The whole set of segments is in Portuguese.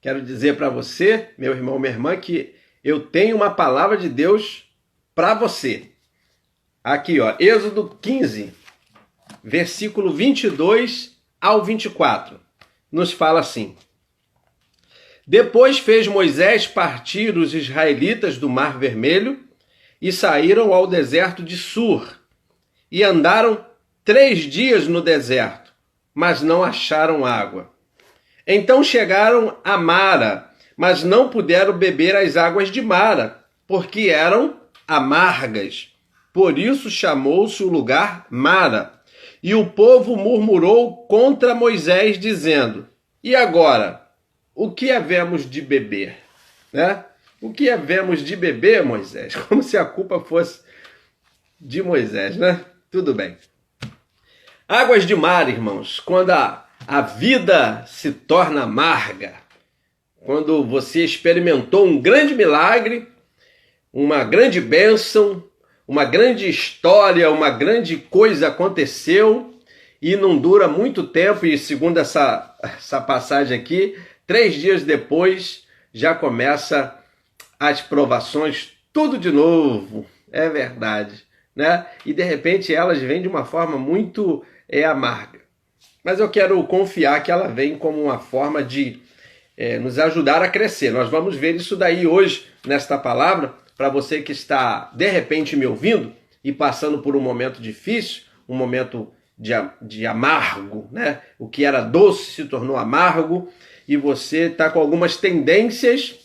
Quero dizer para você, meu irmão, minha irmã, que eu tenho uma palavra de Deus para você. Aqui, ó, Êxodo 15, versículo 22 ao 24. Nos fala assim: Depois fez Moisés partir os israelitas do Mar Vermelho e saíram ao deserto de Sur. E andaram 3 dias no deserto, mas não acharam água. Então chegaram a Mara, mas não puderam beber as águas de Mara, porque eram amargas. Por isso chamou-se o lugar Mara. E o povo murmurou contra Moisés, dizendo: E agora, o que havemos de beber? Né? O que havemos de beber, Moisés? Como se a culpa fosse de Moisés, né? Tudo bem. Águas de Mara, irmãos, quando a vida se torna amarga, quando você experimentou um grande milagre, uma grande bênção, uma grande história, uma grande coisa aconteceu e não dura muito tempo, e segundo essa passagem aqui, 3 dias depois já começa as provações, tudo de novo, é verdade, né? E de repente elas vêm de uma forma muito amarga. Mas eu quero confiar que ela vem como uma forma de nos ajudar a crescer. Nós vamos ver isso daí hoje, nesta palavra, para você que está, de repente, me ouvindo e passando por um momento difícil, um momento de amargo, né? O que era doce se tornou amargo e você está com algumas tendências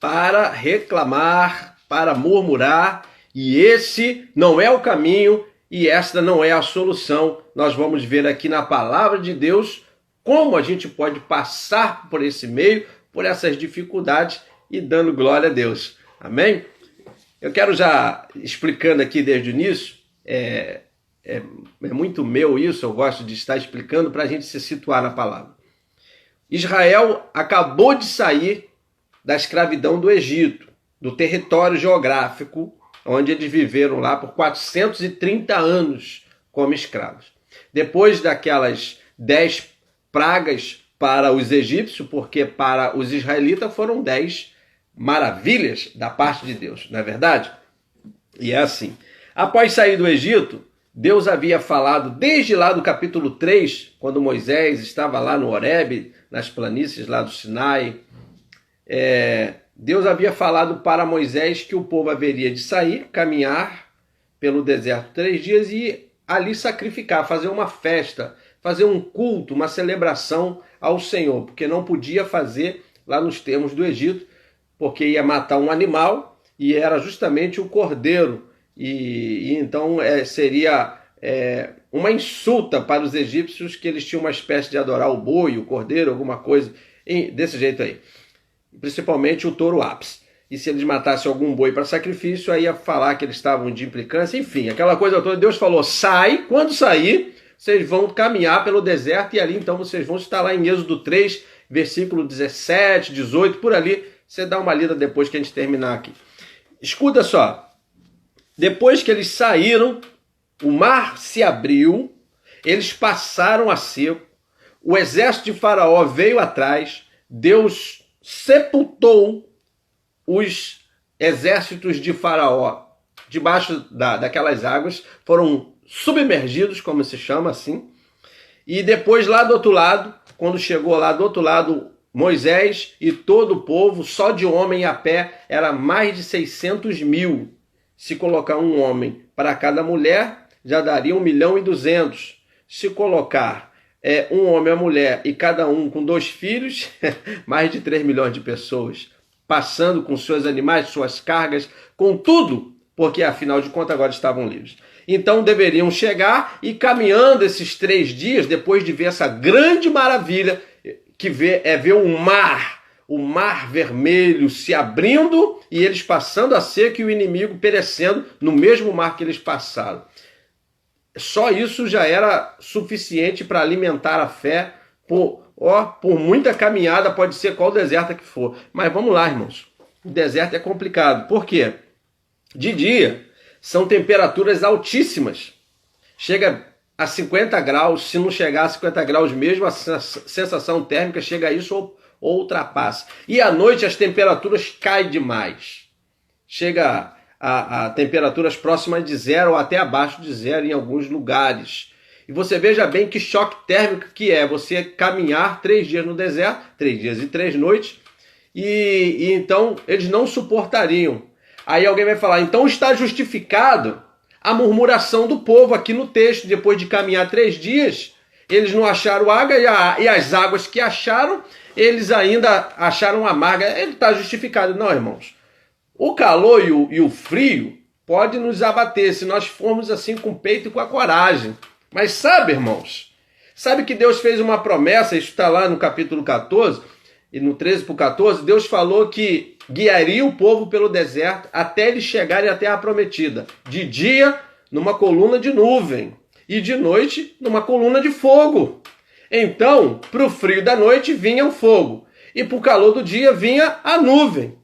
para reclamar, para murmurar, e esse não é o caminho e esta não é a solução. Nós vamos ver aqui na palavra de Deus como a gente pode passar por esse meio, por essas dificuldades e dando glória a Deus. Amém? Eu quero já explicando aqui desde o início, é muito meu isso, eu gosto de estar explicando para a gente se situar na palavra. Israel acabou de sair da escravidão do Egito, do território geográfico, onde eles viveram lá por 430 anos como escravos. Depois daquelas 10 pragas para os egípcios, porque para os israelitas foram 10 maravilhas da parte de Deus, não é verdade? E é assim. Após sair do Egito, Deus havia falado desde lá do capítulo 3, quando Moisés estava lá no Horebe, nas planícies lá do Sinai, Deus havia falado para Moisés que o povo haveria de sair, caminhar pelo deserto 3 dias e ali sacrificar, fazer uma festa, fazer um culto, uma celebração ao Senhor, porque não podia fazer lá nos termos do Egito, porque ia matar um animal e era justamente o cordeiro, e então seria uma insulta para os egípcios que eles tinham uma espécie de adorar o boi, o cordeiro, alguma coisa desse jeito aí. Principalmente o touro ápice. E se eles matassem algum boi para sacrifício, aí ia falar que eles estavam de implicância, enfim, aquela coisa toda. Deus falou: sai, quando sair, vocês vão caminhar pelo deserto, e ali então vocês vão estar lá em Êxodo 3, versículo 17, 18, por ali. Você dá uma lida depois que a gente terminar aqui. Escuta só. Depois que eles saíram, o mar se abriu, eles passaram a seco, o exército de Faraó veio atrás, Deus sepultou os exércitos de Faraó debaixo daquelas águas, foram submergidos, como se chama assim, e depois lá do outro lado, quando chegou lá do outro lado, Moisés e todo o povo, só de homem a pé, era mais de 600 mil. Se colocar um homem para cada mulher, já daria 1.200.000. Se colocar um homem e uma mulher e cada um com 2 filhos, mais de 3 milhões de pessoas, passando com seus animais, suas cargas, com tudo, porque afinal de contas agora estavam livres. Então deveriam chegar e caminhando esses 3 dias, depois de ver essa grande maravilha, que ver o mar vermelho se abrindo e eles passando a seco e o inimigo perecendo no mesmo mar que eles passaram. Só isso já era suficiente para alimentar a fé por muita caminhada, pode ser qual deserto que for. Mas vamos lá, irmãos. O deserto é complicado. Por quê? De dia são temperaturas altíssimas. Chega a 50 graus, se não chegar a 50 graus mesmo, a sensação térmica chega a isso ou ultrapassa. E à noite as temperaturas caem demais. Chega a temperaturas próximas de zero ou até abaixo de zero em alguns lugares. E você veja bem que choque térmico que é você caminhar 3 dias no deserto, 3 dias e 3 noites, e então eles não suportariam. Aí alguém vai falar, então está justificado a murmuração do povo aqui no texto. Depois de caminhar 3 dias, eles não acharam água e as águas que acharam, eles ainda acharam amarga. Ele está justificado. Não, irmãos. O calor e o frio pode nos abater se nós formos assim com o peito e com a coragem. Mas sabe, irmãos, sabe que Deus fez uma promessa, isso está lá no capítulo 14, e no 13 para o 14, Deus falou que guiaria o povo pelo deserto até eles chegarem à terra prometida. De dia, numa coluna de nuvem, e de noite, numa coluna de fogo. Então, para o frio da noite vinha o fogo, e para o calor do dia vinha a nuvem.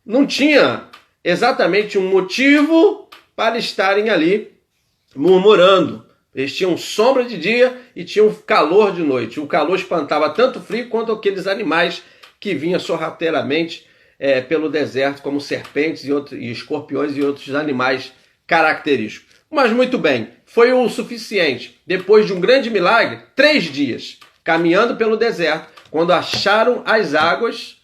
Não tinha exatamente um motivo para estarem ali murmurando. Eles tinham sombra de dia e tinham calor de noite. O calor espantava tanto o frio quanto aqueles animais que vinham sorrateiramente pelo deserto, como serpentes e escorpiões e outros animais característicos. Mas muito bem, foi o suficiente. Depois de um grande milagre, 3 dias, caminhando pelo deserto, quando acharam as águas,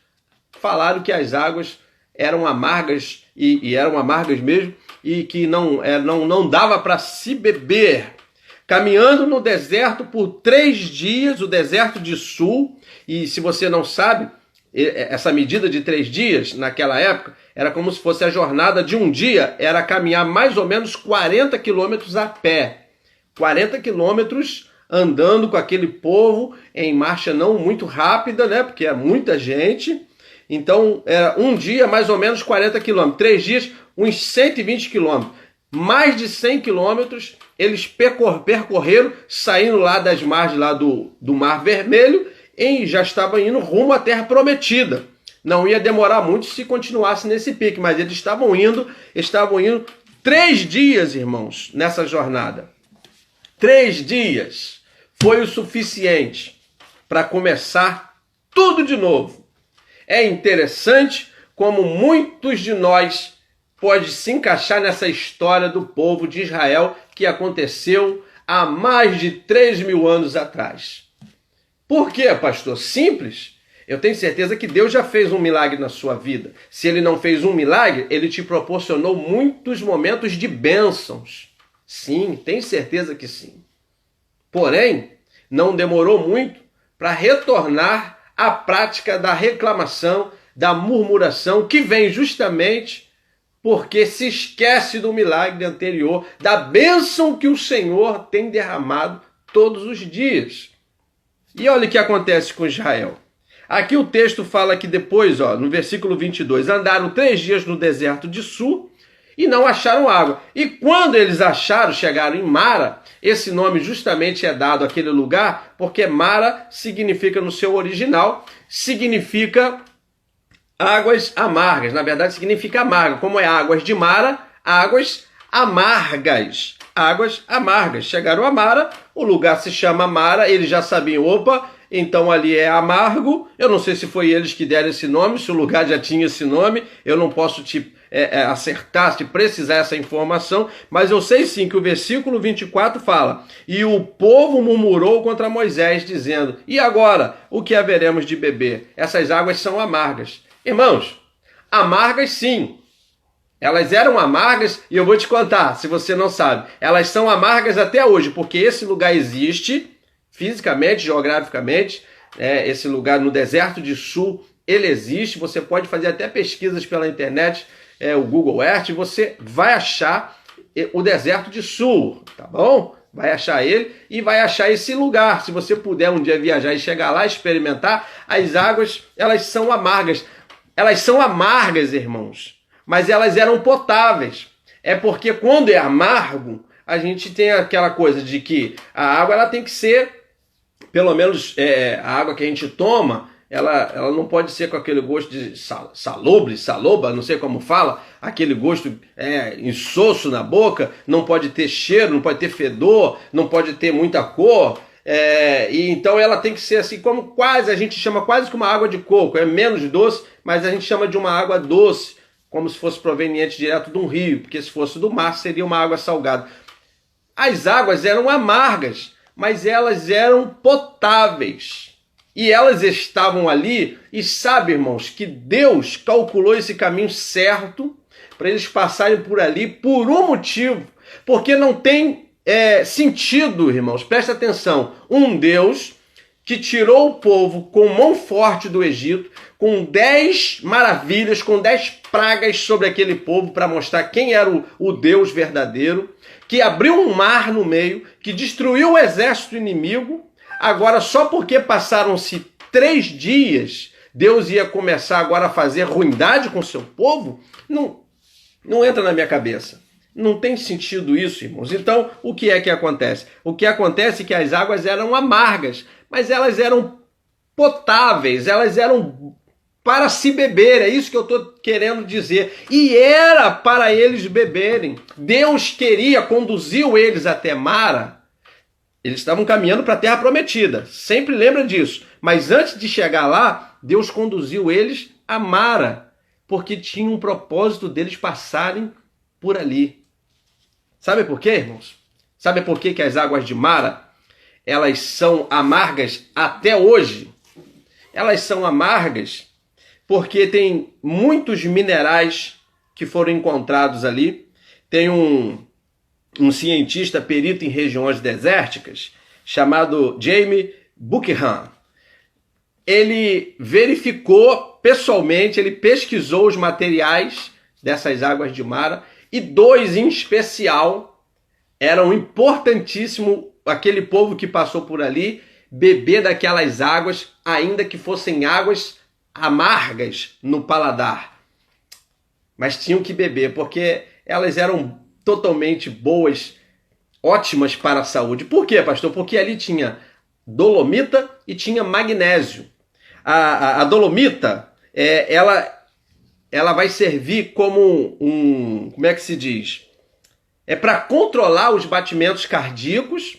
falaram que as águas eram amargas, e eram amargas mesmo, e que não dava para se beber. Caminhando no deserto por 3 dias, o deserto de Sul, e se você não sabe, essa medida de 3 dias, naquela época, era como se fosse a jornada de um dia, era caminhar mais ou menos 40 quilômetros a pé. 40 quilômetros andando com aquele povo em marcha não muito rápida, né? Porque é muita gente. Então, era um dia mais ou menos 40 quilômetros. 3 dias, uns 120 quilômetros. Mais de 100 quilômetros eles percorreram, saindo lá das margens lá do Mar Vermelho, e já estavam indo rumo à Terra Prometida. Não ia demorar muito se continuasse nesse pique, mas eles estavam indo 3 dias, irmãos, nessa jornada. 3 dias foi o suficiente para começar tudo de novo. É interessante como muitos de nós pode se encaixar nessa história do povo de Israel que aconteceu há mais de 3.000 anos atrás. Por quê, pastor? Simples. Eu tenho certeza que Deus já fez um milagre na sua vida. Se ele não fez um milagre, ele te proporcionou muitos momentos de bênçãos. Sim, tenho certeza que sim. Porém, não demorou muito para retornar à prática da reclamação, da murmuração, que vem justamente porque se esquece do milagre anterior, da bênção que o Senhor tem derramado todos os dias. E olha o que acontece com Israel. Aqui o texto fala que depois, no versículo 22, andaram 3 dias no deserto de Sul e não acharam água. E quando eles acharam, chegaram em Mara, esse nome justamente é dado àquele lugar, porque Mara significa, no seu original, significa águas amargas. Na verdade, significa amarga. Como é águas de Mara, águas amargas. Águas amargas. Chegaram a Mara, o lugar se chama Mara, eles já sabiam, opa, então ali é amargo. Eu não sei se foi eles que deram esse nome, se o lugar já tinha esse nome, eu não posso te acertar, te precisar essa informação, mas eu sei sim que o versículo 24 fala: e o povo murmurou contra Moisés, dizendo: e agora, o que haveremos de beber? Essas águas são amargas. Irmãos, amargas sim. Elas eram amargas, e eu vou te contar, se você não sabe. Elas são amargas até hoje, porque esse lugar existe, fisicamente, geograficamente. Esse lugar no deserto de Sul, ele existe. Você pode fazer até pesquisas pela internet, o Google Earth, você vai achar o deserto de Sul, tá bom? Vai achar ele e vai achar esse lugar. Se você puder um dia viajar e chegar lá, experimentar, as águas, elas são amargas. Elas são amargas, irmãos, mas elas eram potáveis. É porque quando é amargo, a gente tem aquela coisa de que a água ela tem que ser, pelo menos a água que a gente toma, ela não pode ser com aquele gosto de saloba, não sei como fala, aquele gosto insosso na boca, não pode ter cheiro, não pode ter fedor, não pode ter muita cor. E então ela tem que ser assim, como a gente chama quase que uma água de coco, é menos doce, mas a gente chama de uma água doce, como se fosse proveniente direto de um rio, porque se fosse do mar seria uma água salgada. As águas eram amargas, mas elas eram potáveis. E elas estavam ali, e sabe, irmãos, que Deus calculou esse caminho certo para eles passarem por ali por um motivo, porque não tem sentido, irmãos, presta atenção, um Deus que tirou o povo com mão forte do Egito, com 10 maravilhas, com 10 pragas sobre aquele povo para mostrar quem era o Deus verdadeiro, que abriu um mar no meio, que destruiu o exército inimigo. Agora, só porque passaram-se 3 dias, Deus ia começar agora a fazer ruindade com o seu povo? Não entra na minha cabeça. Não tem sentido isso, irmãos. Então, o que é que acontece? O que acontece é que as águas eram amargas, mas elas eram potáveis, elas eram para se beber, é isso que eu estou querendo dizer. E era para eles beberem. Deus conduziu eles até Mara. Eles estavam caminhando para a Terra Prometida, sempre lembra disso. Mas antes de chegar lá, Deus conduziu eles a Mara, porque tinha um propósito deles passarem por ali. Sabe por quê, irmãos? Sabe por que as águas de Mara, elas são amargas até hoje? Elas são amargas porque tem muitos minerais que foram encontrados ali. Tem um cientista perito em regiões desérticas chamado James Buckingham. Ele verificou pessoalmente, ele pesquisou os materiais dessas águas de Mara, e 2 em especial eram importantíssimos, aquele povo que passou por ali, beber daquelas águas, ainda que fossem águas amargas no paladar. Mas tinham que beber, porque elas eram totalmente boas, ótimas para a saúde. Por quê, pastor? Porque ali tinha dolomita e tinha magnésio. A dolomita, ela vai servir como como é que se diz? É para controlar os batimentos cardíacos,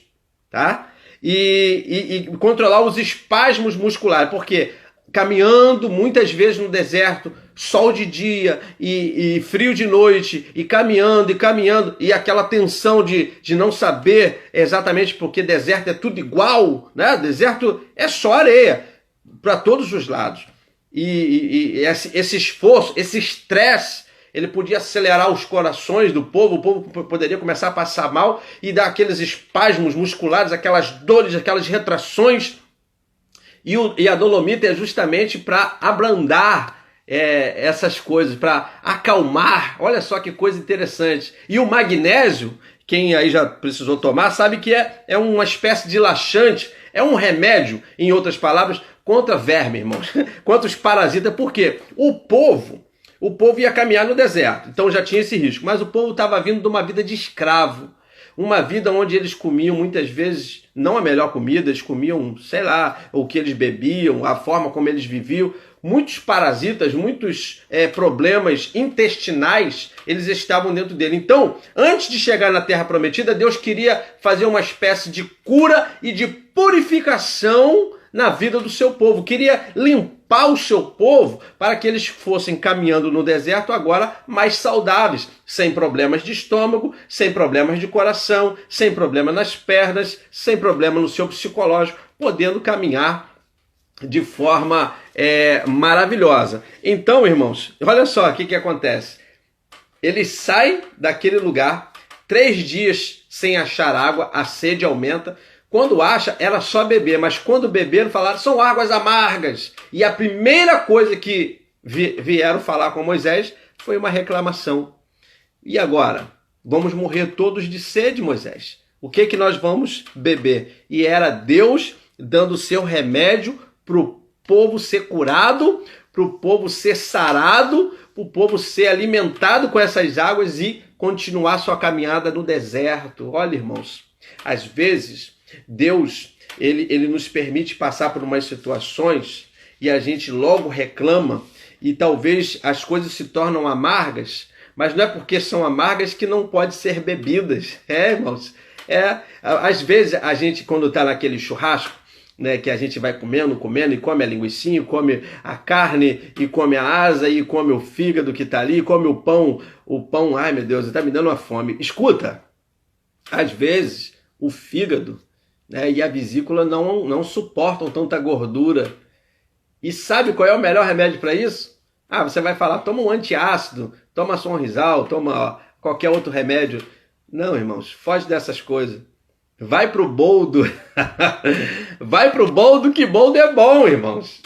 tá? E controlar os espasmos musculares, porque caminhando muitas vezes no deserto, sol de dia e frio de noite, e caminhando, e aquela tensão de não saber exatamente, porque deserto é tudo igual, né? Deserto é só areia para todos os lados. E esse esforço, esse estresse, ele podia acelerar os corações do povo, o povo poderia começar a passar mal e dar aqueles espasmos musculares, aquelas dores, aquelas retrações. E a dolomita é justamente para abrandar essas coisas, para acalmar. Olha só que coisa interessante. E o magnésio, quem aí já precisou tomar, sabe que é uma espécie de laxante, é um remédio, em outras palavras, contra verme, irmãos, contra os parasitas. Por quê? O povo ia caminhar no deserto, então já tinha esse risco, mas o povo estava vindo de uma vida de escravo, uma vida onde eles comiam muitas vezes não a melhor comida, eles comiam, sei lá, o que eles bebiam, a forma como eles viviam. Muitos parasitas, muitos problemas intestinais, eles estavam dentro dele. Então, antes de chegar na Terra Prometida, Deus queria fazer uma espécie de cura e de purificação na vida do seu povo. Queria limpar o seu povo para que eles fossem caminhando no deserto agora mais saudáveis, sem problemas de estômago, sem problemas de coração, sem problema nas pernas, sem problema no seu psicológico, podendo caminhar de forma maravilhosa. Então, irmãos, olha só o que acontece. Eles saem daquele lugar, 3 dias sem achar água, a sede aumenta. Quando acha, era só beber, mas quando beberam, falaram, são águas amargas. E a primeira coisa que vieram falar com Moisés foi uma reclamação. E agora? Vamos morrer todos de sede, Moisés. O que nós vamos beber? E era Deus dando o seu remédio para o povo ser curado, para o povo ser sarado, para o povo ser alimentado com essas águas e continuar sua caminhada no deserto. Olha, irmãos, às vezes Deus, ele nos permite passar por umas situações e a gente logo reclama e talvez as coisas se tornam amargas, mas não é porque são amargas que não podem ser bebidas. Irmãos, às vezes a gente, quando está naquele churrasco, né, que a gente vai comendo, e come a linguicinha, come a carne, e come a asa, e come o fígado que está ali, e come o pão, ai meu Deus, está me dando uma fome. Escuta, às vezes o fígado, né, e a vesícula não suportam tanta gordura. E sabe qual é o melhor remédio para isso? Você vai falar, toma um antiácido, toma Sonrisal, toma qualquer outro remédio. Não, irmãos, foge dessas coisas. Vai pro boldo. Vai pro boldo, que boldo é bom, irmãos.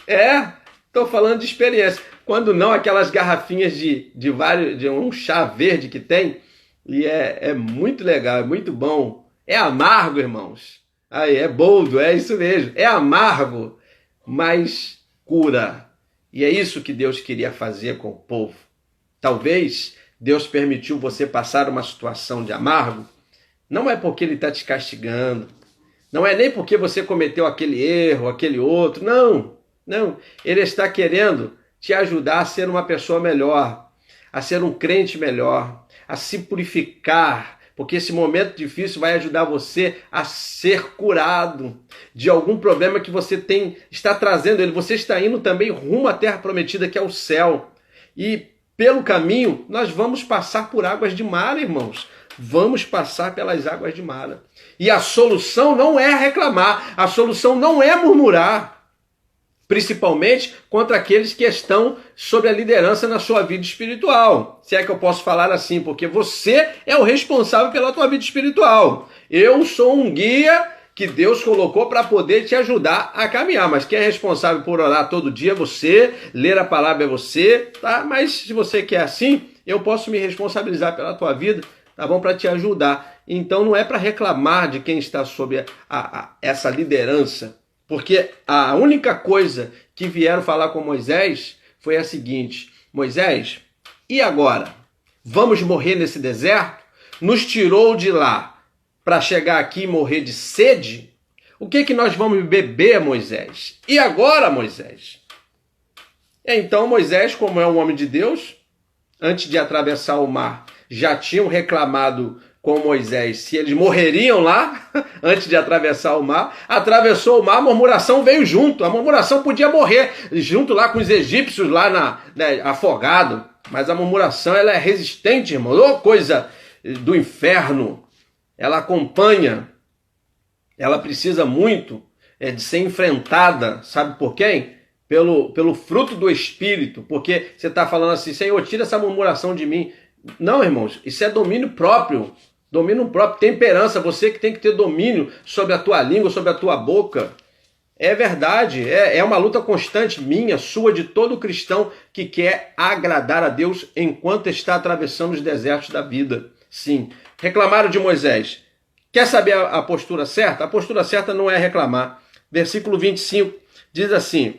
Tô falando de experiência. Quando não, aquelas garrafinhas de um chá verde que tem, e é muito legal, é muito bom. É amargo, irmãos. Aí, é boldo, é isso mesmo. É amargo, mas cura. E é isso que Deus queria fazer com o povo. Talvez Deus permitiu você passar uma situação de amargo, não é porque Ele está te castigando, não é nem porque você cometeu aquele erro, aquele outro, não. Ele está querendo te ajudar a ser uma pessoa melhor, a ser um crente melhor, a se purificar, porque esse momento difícil vai ajudar você a ser curado de algum problema que você está trazendo ele. Você está indo também rumo à terra prometida, que é o céu. E pelo caminho, nós vamos passar por águas de Mara, irmãos. Vamos passar pelas águas de Mara. E a solução não é reclamar, a solução não é murmurar. Principalmente contra aqueles que estão sob a liderança na sua vida espiritual. Se é que eu posso falar assim, porque você é o responsável pela tua vida espiritual. Eu sou um guia que Deus colocou para poder te ajudar a caminhar. Mas quem é responsável por orar todo dia é você, ler a palavra é você, tá? Mas se você quer assim, eu posso me responsabilizar pela tua vida, tá bom? Para te ajudar. Então não é para reclamar de quem está sob essa liderança. Porque a única coisa que vieram falar com Moisés foi a seguinte: Moisés, e agora? Vamos morrer nesse deserto? Nos tirou de lá para chegar aqui e morrer de sede? O que nós vamos beber, Moisés? E agora, Moisés? Então Moisés, como é um homem de Deus, antes de atravessar o mar, já tinham reclamado com Moisés se eles morreriam lá, antes de atravessar o mar. Atravessou o mar, a murmuração veio junto. A murmuração podia morrer junto lá com os egípcios, lá afogado. Mas a murmuração, ela é resistente, irmão. Ô, coisa do inferno. Ela acompanha. Ela precisa muito de ser enfrentada. Sabe por quem? Pelo fruto do Espírito. Porque você está falando assim, Senhor, tira essa murmuração de mim. Não, irmãos, isso é domínio próprio. Domínio próprio, temperança, você que tem que ter domínio sobre a tua língua, sobre a tua boca. É verdade, é uma luta constante minha, sua, de todo cristão que quer agradar a Deus enquanto está atravessando os desertos da vida. Sim, reclamaram de Moisés. Quer saber a postura certa? A postura certa não é reclamar. Versículo 25 diz assim: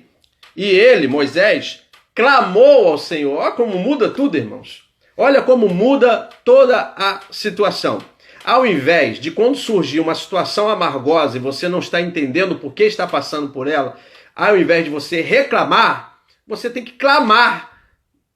e ele, Moisés, clamou ao Senhor. Olha como muda tudo, irmãos. Olha como muda toda a situação. Ao invés de, quando surgir uma situação amargosa e você não está entendendo por que está passando por ela, ao invés de você reclamar, você tem que clamar.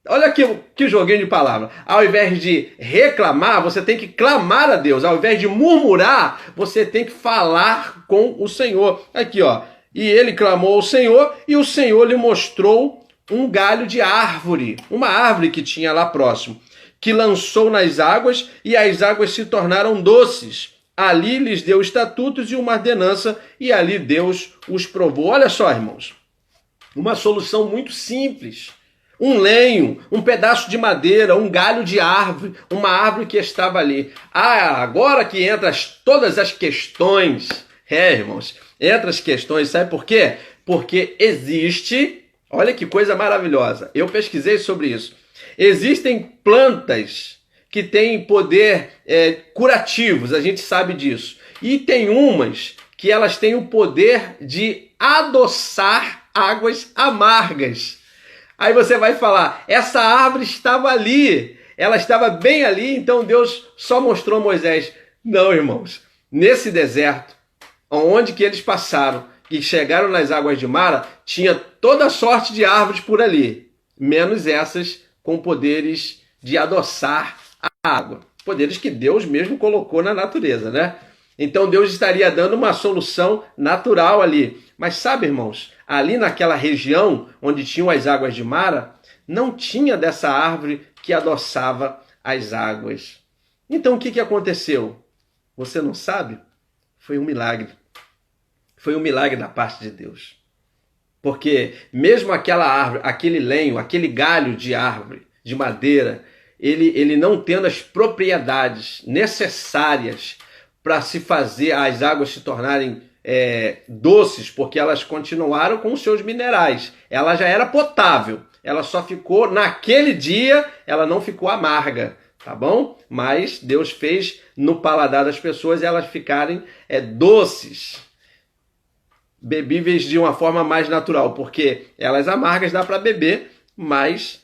Olha que joguinho de palavra. Ao invés de reclamar, você tem que clamar a Deus. Ao invés de murmurar, você tem que falar com o Senhor. Aqui, ó. E ele clamou ao Senhor e o Senhor lhe mostrou um galho de árvore, uma árvore que tinha lá próximo, que lançou nas águas, e as águas se tornaram doces. Ali lhes deu estatutos e uma ordenança, e ali Deus os provou. Olha só, irmãos, uma solução muito simples. Um lenho, um pedaço de madeira, um galho de árvore, uma árvore que estava ali. Agora que entra todas as questões. Irmãos, entra as questões, sabe por quê? Porque existe, olha que coisa maravilhosa, eu pesquisei sobre isso. Existem plantas que têm poder curativos, a gente sabe disso. E tem umas que elas têm o poder de adoçar águas amargas. Aí você vai falar, essa árvore estava ali, ela estava bem ali, então Deus só mostrou a Moisés. Não, irmãos, nesse deserto, onde que eles passaram, que chegaram nas águas de Mara, tinha toda sorte de árvores por ali, menos essas com poderes de adoçar a água. Poderes que Deus mesmo colocou na natureza, né? Então Deus estaria dando uma solução natural ali. Mas sabe, irmãos, ali naquela região onde tinham as águas de Mara, não tinha dessa árvore que adoçava as águas. Então o que aconteceu? Você não sabe? Foi um milagre. Foi um milagre da parte de Deus. Porque mesmo aquela árvore, aquele lenho, aquele galho de árvore, de madeira, ele não tendo as propriedades necessárias para se fazer as águas se tornarem doces, porque elas continuaram com os seus minerais. Ela já era potável. Ela só ficou, naquele dia, ela não ficou amarga, tá bom? Mas Deus fez no paladar das pessoas elas ficarem doces, bebíveis de uma forma mais natural, porque elas amargas dá para beber, mas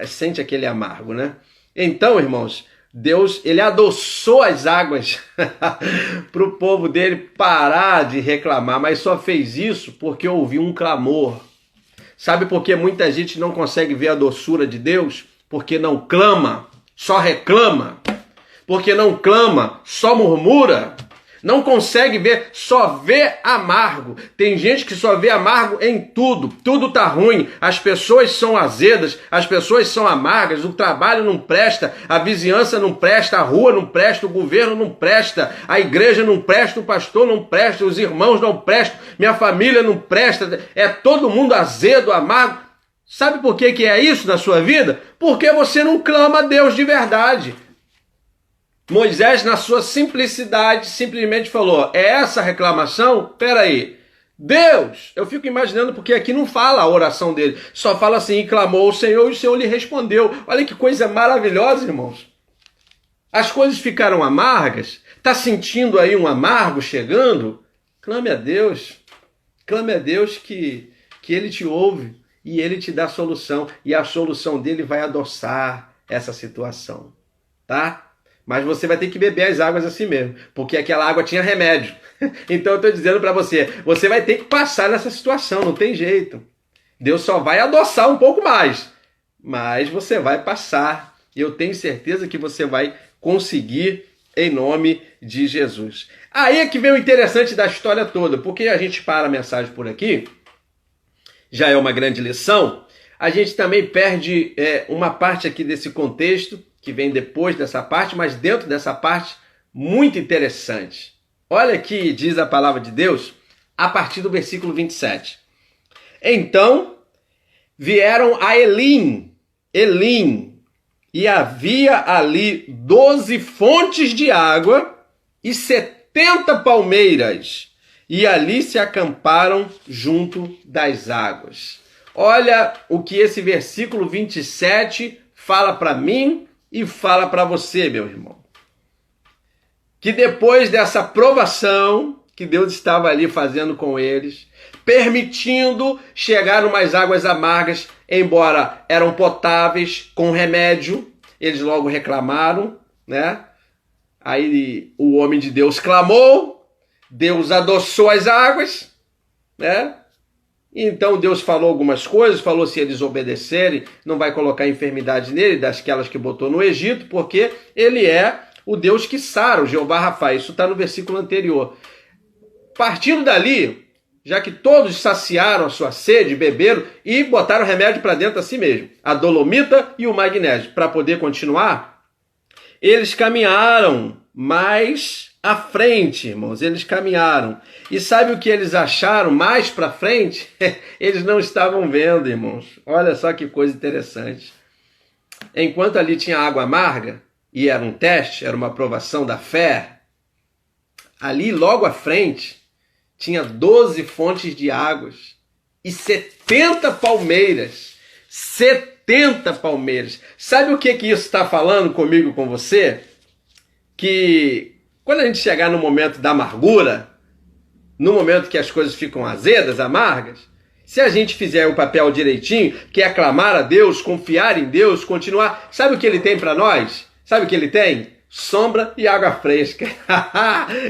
sente aquele amargo, né? Então, irmãos, Deus, ele adoçou as águas para o povo dele parar de reclamar, mas só fez isso porque ouviu um clamor. Sabe por que muita gente não consegue ver a doçura de Deus? Porque não clama, só reclama. Porque não clama, só murmura. Não consegue ver, só vê amargo. Tem gente que só vê amargo em tudo. Tudo tá ruim. As pessoas são azedas, as pessoas são amargas, o trabalho não presta, a vizinhança não presta, a rua não presta, o governo não presta, a igreja não presta, o pastor não presta, os irmãos não prestam, minha família não presta. É todo mundo azedo, amargo. Sabe por que é isso na sua vida? Porque você não clama a Deus de verdade. Moisés, na sua simplicidade, simplesmente falou, é essa a reclamação? Peraí, Deus, eu fico imaginando porque aqui não fala a oração dele, só fala assim, e clamou o Senhor e o Senhor lhe respondeu. Olha que coisa maravilhosa, irmãos. As coisas ficaram amargas, está sentindo aí um amargo chegando? Clame a Deus que ele te ouve e ele te dá a solução, e a solução dele vai adoçar essa situação, tá? Mas você vai ter que beber as águas assim mesmo, porque aquela água tinha remédio. Então eu estou dizendo para você, você vai ter que passar nessa situação, não tem jeito. Deus só vai adoçar um pouco mais, mas você vai passar. E eu tenho certeza que você vai conseguir em nome de Jesus. Aí é que vem o interessante da história toda, porque a gente para a mensagem por aqui, já é uma grande lição, a gente também perde uma parte aqui desse contexto, que vem depois dessa parte, mas dentro dessa parte, muito interessante. Olha que diz a palavra de Deus, a partir do versículo 27. Então, vieram a Elim, e havia ali 12 fontes de água e 70 palmeiras, e ali se acamparam junto das águas. Olha o que esse versículo 27 fala para mim e fala para você, meu irmão. Que depois dessa provação que Deus estava ali fazendo com eles, permitindo chegar umas águas amargas, embora eram potáveis, com remédio, eles logo reclamaram, né? Aí o homem de Deus clamou, Deus adoçou as águas, né? Então Deus falou algumas coisas, falou se eles obedecerem, não vai colocar enfermidade nele, daquelas que botou no Egito, porque ele é o Deus que sara, o Jeová Rafa. Isso está no versículo anterior. Partindo dali, já que todos saciaram a sua sede, beberam e botaram remédio para dentro a si mesmo, a dolomita e o magnésio, para poder continuar, eles caminharam mais à frente, irmãos, eles caminharam. E sabe o que eles acharam mais para frente? Eles não estavam vendo, irmãos. Olha só que coisa interessante. Enquanto ali tinha água amarga, e era um teste, era uma provação da fé, ali logo à frente tinha 12 fontes de águas e 70 palmeiras. 70 palmeiras. Sabe o que isso está falando comigo, com você? Que quando a gente chegar no momento da amargura, no momento que as coisas ficam azedas, amargas, se a gente fizer o papel direitinho, que é clamar a Deus, confiar em Deus, continuar, sabe o que ele tem para nós? Sabe o que ele tem? Sombra e água fresca.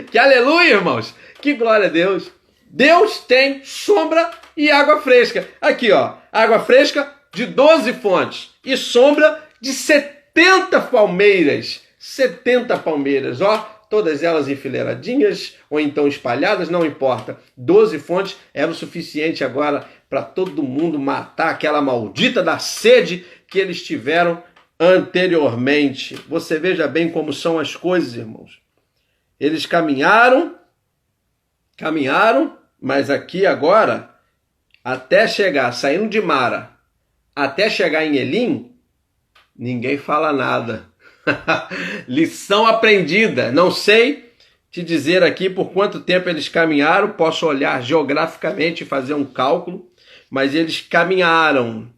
Que aleluia, irmãos! Que glória a Deus! Deus tem sombra e água fresca. Aqui, ó, água fresca de 12 fontes e sombra de 70 palmeiras. 70 palmeiras, ó, todas elas enfileiradinhas ou então espalhadas, não importa. 12 fontes era o suficiente agora para todo mundo matar aquela maldita da sede que eles tiveram anteriormente. Você veja bem como são as coisas, irmãos. Eles caminharam, mas aqui agora, até chegar, saindo de Mara, até chegar em Elim, ninguém fala nada. Lição aprendida. Não sei te dizer aqui por quanto tempo eles caminharam, posso olhar geograficamente e fazer um cálculo, mas eles caminharam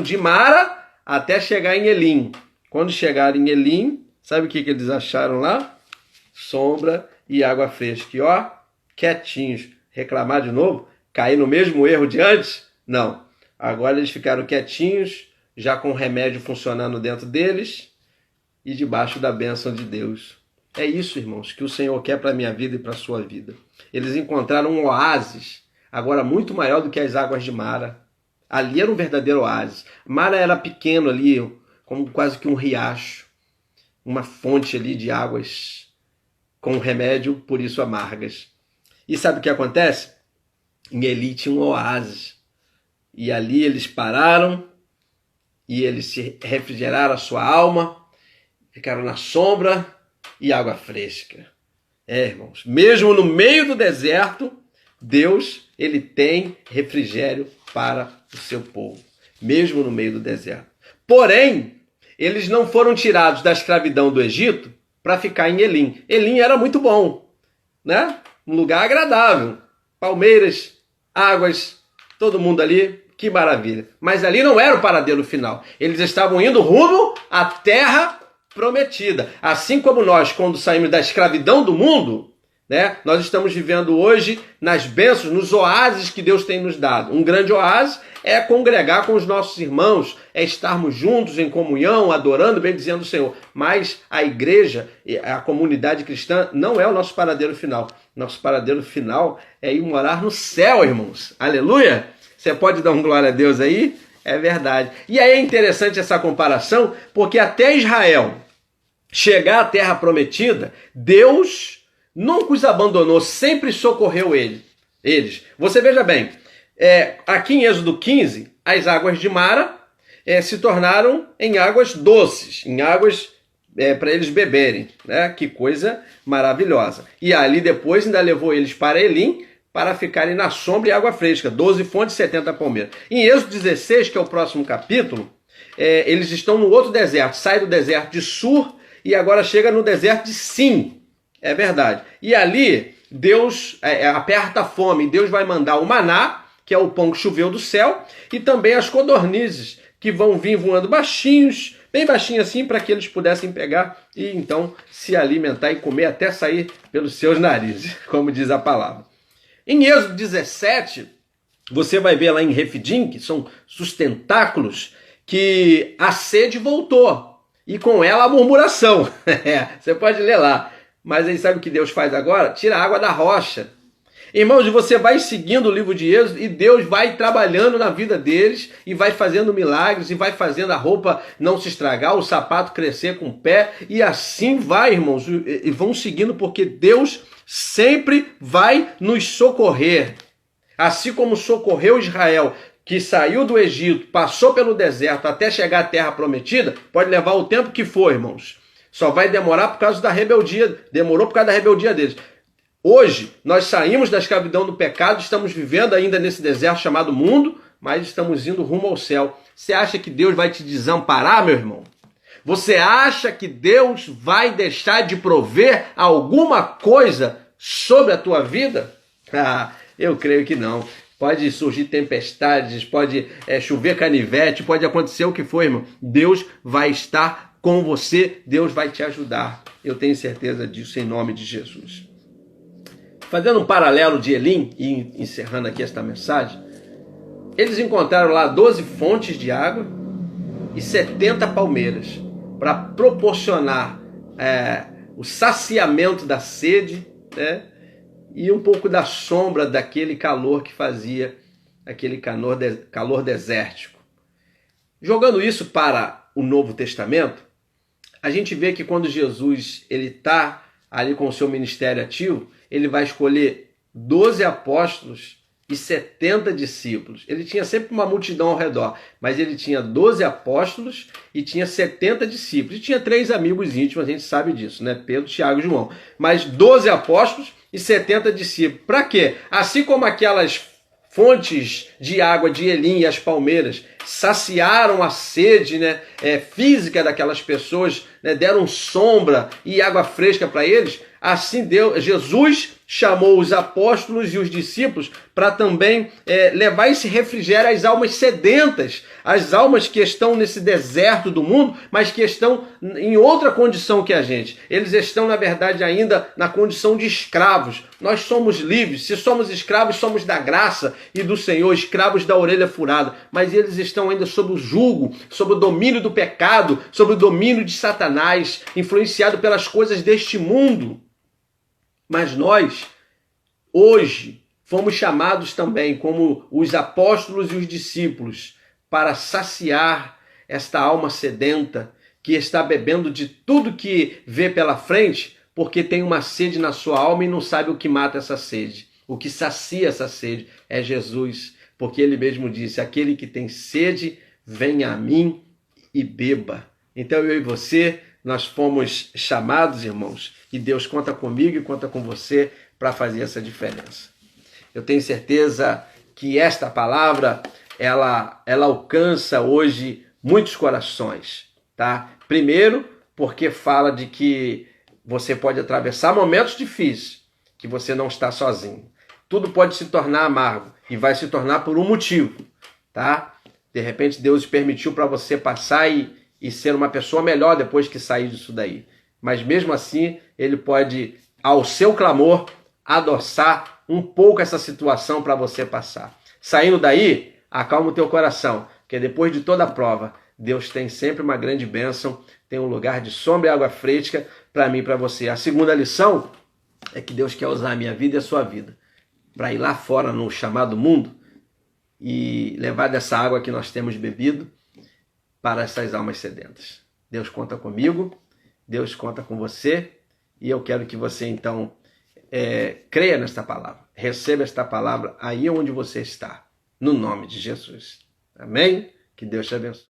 de Mara até chegar em Elim. Quando chegaram em Elim, sabe o que eles acharam lá? Sombra e água fresca. E ó, quietinhos. Reclamar de novo? Cair no mesmo erro de antes? Não. Agora eles ficaram quietinhos, já com o remédio funcionando dentro deles e debaixo da bênção de Deus. É isso, irmãos, que o Senhor quer para a minha vida e para a sua vida. Eles encontraram um oásis, agora muito maior do que as águas de Mara. Ali era um verdadeiro oásis. Mara era pequeno ali, como quase que um riacho, uma fonte ali de águas com remédio, por isso amargas. E sabe o que acontece? Em Eli tinha um oásis. E ali eles pararam e eles se refrigeraram a sua alma, ficaram na sombra e água fresca. Irmãos, mesmo no meio do deserto, Deus, ele tem refrigério para o seu povo, mesmo no meio do deserto. Porém, eles não foram tirados da escravidão do Egito para ficar em Elim. Elim era muito bom, né? Um lugar agradável, palmeiras, águas, todo mundo ali, que maravilha. Mas ali não era o paradeiro final. Eles estavam indo rumo à terra prometida. Assim como nós, quando saímos da escravidão do mundo, né, nós estamos vivendo hoje nas bênçãos, nos oásis que Deus tem nos dado. Um grande oásis é congregar com os nossos irmãos, é estarmos juntos em comunhão, adorando, bendizendo o Senhor. Mas a igreja, a comunidade cristã, não é o nosso paradeiro final. Nosso paradeiro final é ir morar no céu, irmãos. Aleluia! Você pode dar um glória a Deus aí? É verdade. E aí é interessante essa comparação, porque até Israel chegar à terra prometida, Deus nunca os abandonou, sempre socorreu eles. Você veja bem, aqui em Êxodo 15, as águas de Mara se tornaram em águas doces, em águas para eles beberem, né? Que coisa maravilhosa. E ali depois ainda levou eles para Elim, para ficarem na sombra e água fresca, 12 fontes e 70 palmeiras. Em Êxodo 16, que é o próximo capítulo, eles estão no outro deserto, sai do deserto de Sur e agora chega no deserto de Sim. É verdade. E ali, Deus aperta a fome, Deus vai mandar o maná, que é o pão que choveu do céu, e também as codornizes, que vão vir voando baixinhos, bem baixinho assim, para que eles pudessem pegar e então se alimentar e comer até sair pelos seus narizes, como diz a palavra. Em Êxodo 17, você vai ver lá em Refidim, que são sustentáculos, que a sede voltou, e com ela a murmuração. Você pode ler lá. Mas aí sabe o que Deus faz agora? Tira a água da rocha. Irmãos, você vai seguindo o livro de Êxodo e Deus vai trabalhando na vida deles e vai fazendo milagres e vai fazendo a roupa não se estragar, o sapato crescer com o pé e assim vai, irmãos, e vão seguindo porque Deus sempre vai nos socorrer. Assim como socorreu Israel, que saiu do Egito, passou pelo deserto até chegar à terra prometida, pode levar o tempo que for, irmãos. Só vai demorar por causa da rebeldia, demorou por causa da rebeldia deles. Hoje, nós saímos da escravidão do pecado, estamos vivendo ainda nesse deserto chamado mundo, mas estamos indo rumo ao céu. Você acha que Deus vai te desamparar, meu irmão? Você acha que Deus vai deixar de prover alguma coisa sobre a tua vida? Eu creio que não. Pode surgir tempestades, pode chover canivete, pode acontecer o que for, irmão. Deus vai estar com você, Deus vai te ajudar. Eu tenho certeza disso em nome de Jesus. Fazendo um paralelo de Elim, e encerrando aqui esta mensagem, eles encontraram lá 12 fontes de água e 70 palmeiras para proporcionar o saciamento da sede né? E um pouco da sombra daquele calor que fazia aquele calor desértico. Jogando isso para o Novo Testamento, a gente vê que quando Jesus está ali com o seu ministério ativo, ele vai escolher 12 apóstolos e 70 discípulos. Ele tinha sempre uma multidão ao redor, mas ele tinha 12 apóstolos e tinha 70 discípulos. E tinha 3 amigos íntimos, a gente sabe disso, né? Pedro, Tiago e João. Mas 12 apóstolos e 70 discípulos. Para quê? Assim como aquelas fontes de água de Elim e as palmeiras saciaram a sede, né, física daquelas pessoas, né, deram sombra e água fresca para eles, assim Jesus chamou os apóstolos e os discípulos para também levar esse refrigério às almas sedentas, às almas que estão nesse deserto do mundo, mas que estão em outra condição que a gente. Eles estão, na verdade, ainda na condição de escravos. Nós somos livres. Se somos escravos, somos da graça e do Senhor, escravos da orelha furada. Mas eles estão ainda sob o jugo, sob o domínio do pecado, sob o domínio de Satanás, influenciado pelas coisas deste mundo. Mas nós, hoje, fomos chamados também, como os apóstolos e os discípulos, para saciar esta alma sedenta que está bebendo de tudo que vê pela frente, porque tem uma sede na sua alma e não sabe o que mata essa sede. O que sacia essa sede é Jesus, porque ele mesmo disse: aquele que tem sede, venha a mim e beba. Então eu e você, nós fomos chamados, irmãos, e Deus conta comigo e conta com você para fazer essa diferença. Eu tenho certeza que esta palavra, ela alcança hoje muitos corações, tá? Primeiro, porque fala de que você pode atravessar momentos difíceis, que você não está sozinho. Tudo pode se tornar amargo e vai se tornar por um motivo, tá? De repente Deus permitiu para você passar e ser uma pessoa melhor depois que sair disso daí. Mas mesmo assim, ele pode, ao seu clamor, adoçar um pouco essa situação para você passar. Saindo daí, acalma o teu coração, porque depois de toda a prova, Deus tem sempre uma grande bênção, tem um lugar de sombra e água fresca para mim e para você. A segunda lição é que Deus quer usar a minha vida e a sua vida para ir lá fora no chamado mundo e levar dessa água que nós temos bebido para essas almas sedentas. Deus conta comigo, Deus conta com você, e eu quero que você então creia nesta palavra, receba esta palavra aí onde você está, no nome de Jesus. Amém? Que Deus te abençoe.